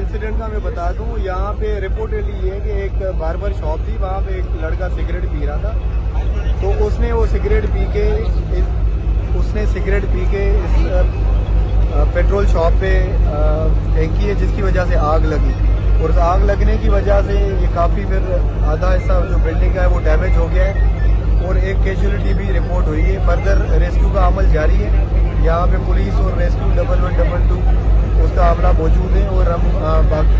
Incident का मैं बता दूं, यहाँ पे रिपोर्टेडली ये कि एक बार्बर शॉप थी, वहाँ पे एक लड़का सिगरेट पी रहा था, तो उसने सिगरेट पी के इस पेट्रोल शॉप पे फेंकी है, जिसकी वजह से आग लगी। और उस आग लगने की वजह से ये काफ़ी फिर आधा हिस्सा जो बिल्डिंग का है वो डैमेज हो गया है, और एक कैजुअलिटी भी रिपोर्ट हुई है। फर्दर रेस्क्यू का अमल जारी है। यहाँ पे पुलिस और रेस्क्यू 1112 उसका अमला मौजूद है, और हम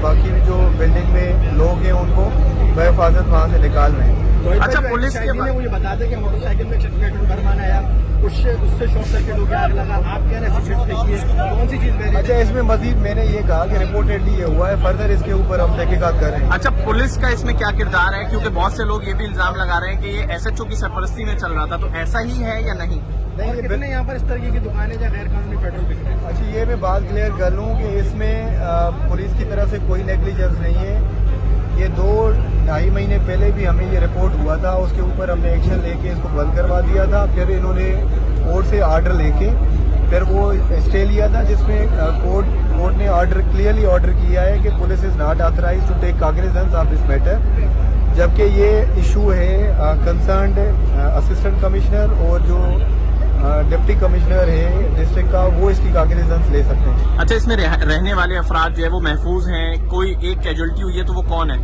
बाकी भी जो बिल्डिंग में लोग हैं उनको बहिफाजत वहाँ से निकाल रहे हैं। अच्छा, पुलिस के ने मुझे बता दें कि मोटरसाइकिल में पेट्रोल भरवाना आया, उससे शॉर्ट सर्किट हो गया, आग लगा। आप कह रहे हैं कौन सी चीज? अच्छा, इसमें मजीद मैंने ये कहा कि रिपोर्टेडली ये हुआ है, फर्दर इसके ऊपर हम तहकीकात कर रहे हैं। अच्छा, पुलिस का इसमें क्या किरदार है? क्योंकि बहुत से लोग ये भी इल्जाम लगा रहे हैं कि ये SHO की सरपरस्ती में चल रहा था, तो ऐसा ही है या नहीं? नहीं, कितने यहाँ पर इस तरीके की दुकानें या गैर कानूनी पेट्रोल बिक रहे हैं? अच्छा, ये मैं बात क्लियर कर लूँ कि इसमें पुलिस की तरफ से कोई नेग्लिजेंस नहीं है। ये 2-2.5 महीने पहले भी हमें ये रिपोर्ट हुआ था, उसके ऊपर हमने एक्शन लेके इसको बंद करवा दिया था। फिर इन्होंने कोर्ट से आर्डर लेके फिर वो स्टे लिया था, जिसमें कोर्ट ने क्लियरली ऑर्डर किया है कि police is not authorise to take cognizance of this matter, जबकि ये इशू है कंसर्न्ड असिस्टेंट कमिश्नर और जो डिप्टी कमिश्नर है डिस्ट्रिक्ट का, वो इसकी कॉग्निजेंस ले सकते हैं। अच्छा, इसमें रहने वाले अफराद जो है वो महफूज हैं? कोई एक कैजुअलिटी हुई है तो वो कौन है?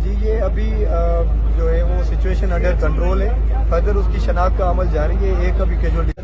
जी, ये अभी जो है वो सिचुएशन अंडर कंट्रोल है, फर्दर उसकी शनाख्त का अमल जारी है। एक अभी कैजुअलिटी